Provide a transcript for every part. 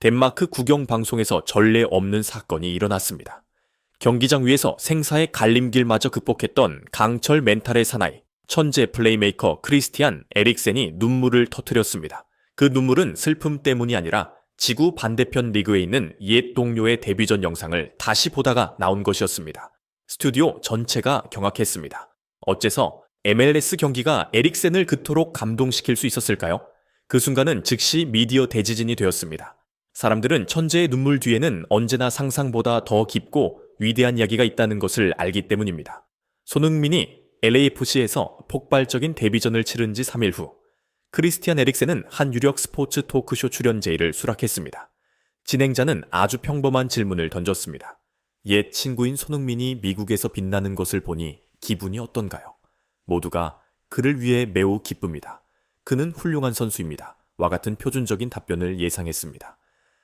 덴마크 국영방송에서 전례 없는 사건이 일어났습니다. 경기장 위에서 생사의 갈림길마저 극복했던 강철 멘탈의 사나이, 천재 플레이메이커 크리스티안 에릭센이 눈물을 터뜨렸습니다. 그 눈물은 슬픔 때문이 아니라 지구 반대편 리그에 있는 옛 동료의 데뷔전 영상을 다시 보다가 나온 것이었습니다. 스튜디오 전체가 경악했습니다. 어째서 MLS 경기가 에릭센을 그토록 감동시킬 수 있었을까요? 그 순간은 즉시 미디어 대지진이 되었습니다. 사람들은 천재의 눈물 뒤에는 언제나 상상보다 더 깊고 위대한 이야기가 있다는 것을 알기 때문입니다. 손흥민이 LAFC에서 폭발적인 데뷔전을 치른 지 3일 후 크리스티안 에릭센은 한 유력 스포츠 토크쇼 출연 제의를 수락했습니다. 진행자는 아주 평범한 질문을 던졌습니다. 옛 친구인 손흥민이 미국에서 빛나는 것을 보니 기분이 어떤가요? 모두가 그를 위해 매우 기쁩니다. 그는 훌륭한 선수입니다. 와 같은 표준적인 답변을 예상했습니다.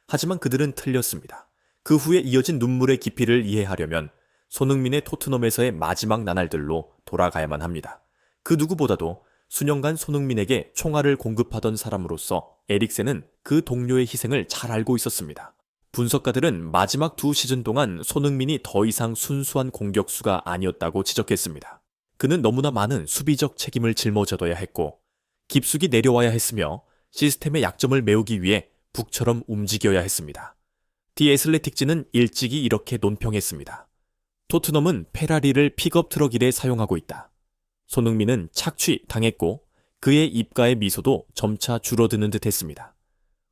하지만 그들은 틀렸습니다. 그 후에 이어진 눈물의 깊이를 이해하려면 손흥민의 토트넘에서의 마지막 나날들로 돌아가야만 합니다. 그 누구보다도 수년간 손흥민에게 총알을 공급하던 사람으로서 에릭센은 그 동료의 희생을 잘 알고 있었습니다. 분석가들은 마지막 2시즌 동안 손흥민이 더 이상 순수한 공격수가 아니었다고 지적했습니다. 그는 너무나 많은 수비적 책임을 짊어져둬야 했고 깊숙이 내려와야 했으며 시스템의 약점을 메우기 위해 북처럼 움직여야 했습니다. 디 애슬레틱지는 일찍이 이렇게 논평했습니다. 토트넘은 페라리를 픽업 트럭 일에 사용하고 있다. 손흥민은 착취당했고 그의 입가의 미소도 점차 줄어드는 듯 했습니다.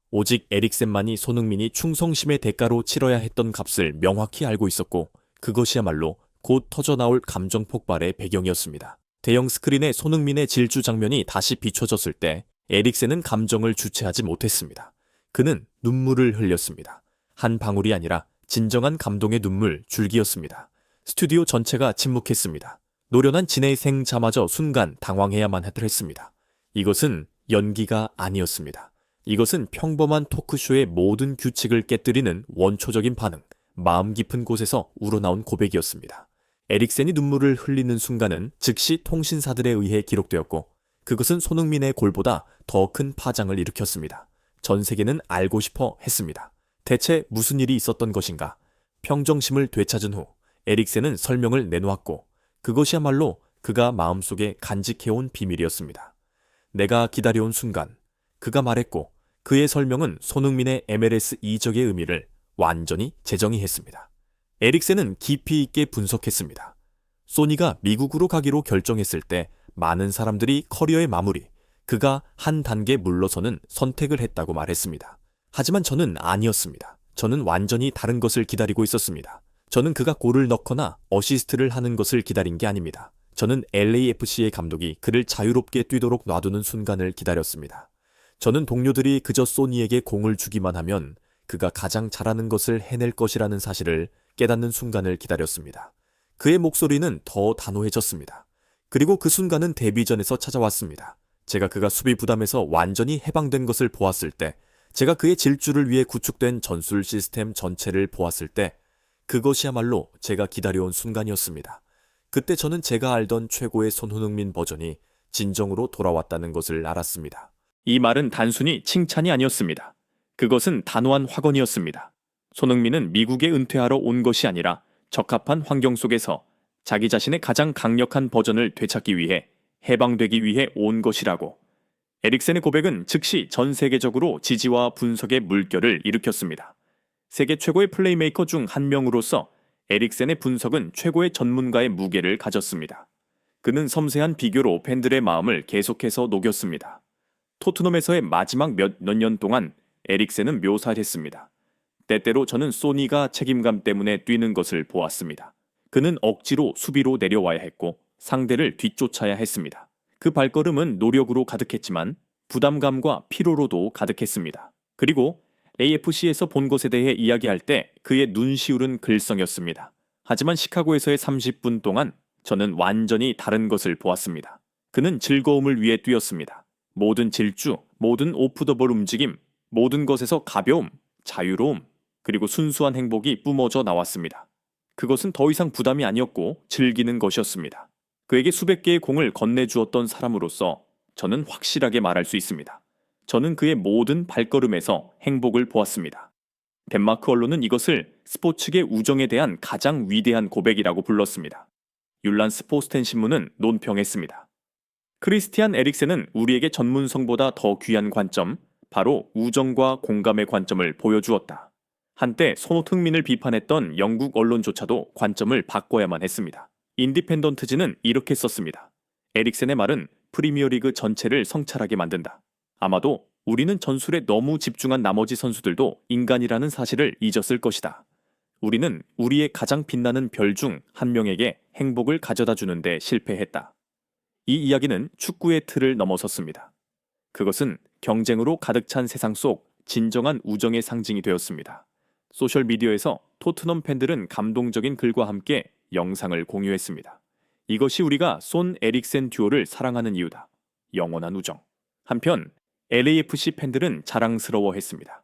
오직 에릭센만이 손흥민이 충성심의 대가로 치러야 했던 값을 명확히 알고 있었고 그것이야말로 곧 터져나올 감정 폭발의 배경이었습니다. 대형 스크린에 손흥민의 질주 장면이 다시 비춰졌을 때 에릭센은 감정을 주체하지 못했습니다. 그는 눈물을 흘렸습니다. 한 방울이 아니라 진정한 감동의 눈물 줄기였습니다. 스튜디오 전체가 침묵했습니다. 노련한 진행자마저 순간 당황해야만 했습니다. 이것은 연기가 아니었습니다. 이것은 평범한 토크쇼의 모든 규칙을 깨뜨리는 원초적인 반응, 마음 깊은 곳에서 우러나온 고백이었습니다. 에릭센이 눈물을 흘리는 순간은 즉시 통신사들에 의해 기록되었고 그것은 손흥민의 골보다 더 큰 파장을 일으켰습니다. 전 세계는 알고 싶어 했습니다. 대체 무슨 일이 있었던 것인가? 평정심을 되찾은 후 에릭센은 설명을 내놓았고 그것이야말로 그가 마음속에 간직해온 비밀이었습니다. 내가 기다려온 순간, 그가 말했고 그의 설명은 손흥민의 MLS 이적의 의미를 완전히 재정의했습니다. 에릭센은 깊이 있게 분석했습니다. 소니가 미국으로 가기로 결정했을 때 많은 사람들이 커리어의 마무리, 그가 한 단계 물러서는 선택을 했다고 말했습니다. 하지만 저는 아니었습니다. 저는 완전히 다른 것을 기다리고 있었습니다. 저는 그가 골을 넣거나 어시스트를 하는 것을 기다린 게 아닙니다. 저는 LAFC의 감독이 그를 자유롭게 뛰도록 놔두는 순간을 기다렸습니다. 저는 동료들이 그저 소니에게 공을 주기만 하면 그가 가장 잘하는 것을 해낼 것이라는 사실을 깨닫는 순간을 기다렸습니다. 그의 목소리는 더 단호해졌습니다. 그리고 그 순간은 데뷔전에서 찾아왔습니다. 제가 그가 수비 부담에서 완전히 해방된 것을 보았을 때, 제가 그의 질주를 위해 구축된 전술 시스템 전체를 보았을 때, 그것이야말로 제가 기다려온 순간이었습니다. 그때 저는 제가 알던 최고의 손흥민 버전이 진정으로 돌아왔다는 것을 알았습니다. 이 말은 단순히 칭찬이 아니었습니다. 그것은 단호한 확언이었습니다. 손흥민은 미국에 은퇴하러 온 것이 아니라 적합한 환경 속에서 자기 자신의 가장 강력한 버전을 되찾기 위해 해방되기 위해 온 것이라고. 에릭센의 고백은 즉시 전 세계적으로 지지와 분석의 물결을 일으켰습니다. 세계 최고의 플레이메이커 중 한 명으로서 에릭센의 분석은 최고의 전문가의 무게를 가졌습니다. 그는 섬세한 비교로 팬들의 마음을 계속해서 녹였습니다. 토트넘에서의 마지막 몇 년 동안 에릭센은 묘사했습니다. 때때로 저는 소니가 책임감 때문에 뛰는 것을 보았습니다. 그는 억지로 수비로 내려와야 했고 상대를 뒤쫓아야 했습니다. 그 발걸음은 노력으로 가득했지만 부담감과 피로로도 가득했습니다. 그리고 AFC에서 본 것에 대해 이야기할 때 그의 눈시울은 글썽였습니다. 하지만 시카고에서의 30분 동안 저는 완전히 다른 것을 보았습니다. 그는 즐거움을 위해 뛰었습니다. 모든 질주, 모든 오프 더 볼 움직임, 모든 것에서 가벼움, 자유로움, 그리고 순수한 행복이 뿜어져 나왔습니다. 그것은 더 이상 부담이 아니었고 즐기는 것이었습니다. 그에게 수백 개의 공을 건네주었던 사람으로서 저는 확실하게 말할 수 있습니다. 저는 그의 모든 발걸음에서 행복을 보았습니다. 덴마크 언론은 이것을 스포츠계 우정에 대한 가장 위대한 고백이라고 불렀습니다. 율란스 포스텐 신문은 논평했습니다. 크리스티안 에릭센은 우리에게 전문성보다 더 귀한 관점, 바로 우정과 공감의 관점을 보여주었다. 한때 손흥민을 비판했던 영국 언론조차도 관점을 바꿔야만 했습니다. 인디펜던트지는 이렇게 썼습니다. 에릭센의 말은 프리미어리그 전체를 성찰하게 만든다. 아마도 우리는 전술에 너무 집중한 나머지 선수들도 인간이라는 사실을 잊었을 것이다. 우리는 우리의 가장 빛나는 별 중 한 명에게 행복을 가져다 주는데 실패했다. 이 이야기는 축구의 틀을 넘어섰습니다. 그것은 경쟁으로 가득 찬 세상 속 진정한 우정의 상징이 되었습니다. 소셜미디어에서 토트넘 팬들은 감동적인 글과 함께 영상을 공유했습니다. 이것이 우리가 손 에릭센 듀오를 사랑하는 이유다. 영원한 우정. 한편 LAFC 팬들은 자랑스러워했습니다.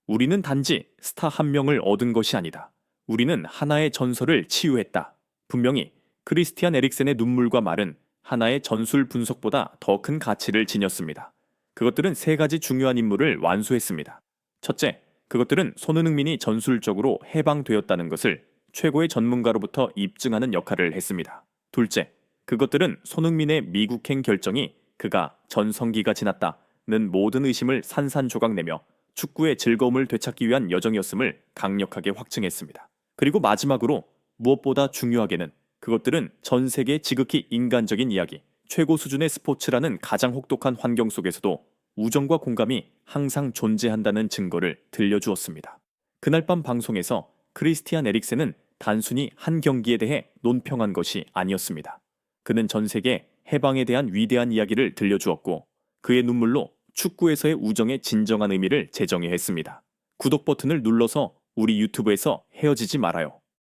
우리는 단지 스타 한 명을 얻은 것이 아니다. 우리는 하나의 전설을 치유했다. 분명히 크리스티안 에릭센의 눈물과 말은 하나의 전술 분석보다 더 큰 가치를 지녔습니다. 그것들은 세 가지 중요한 임무를 완수했습니다. 첫째, 그것들은 손흥민이 전술적으로 해방되었다는 것을 최고의 전문가로부터 입증하는 역할을 했습니다. 둘째, 그것들은 손흥민의 미국행 결정이 그가 전성기가 지났다는 모든 의심을 산산조각내며 축구의 즐거움을 되찾기 위한 여정이었음을 강력하게 확증했습니다. 그리고 마지막으로 무엇보다 중요하게는 그것들은 전 세계 지극히 인간적인 이야기, 최고 수준의 스포츠라는 가장 혹독한 환경 속에서도 우정과 공감이 항상 존재한다는 증거를 들려주었습니다. 그날 밤 방송에서 크리스티안 에릭센은 단순히 한 경기에 대해 논평한 것이 아니었습니다. 그는 전 세계 해방에 대한 위대한 이야기를 들려주었고 그의 눈물로 축구에서의 우정의 진정한 의미를 재정의했습니다. 구독 버튼을 눌러서 우리 유튜브에서 헤어지지 말아요.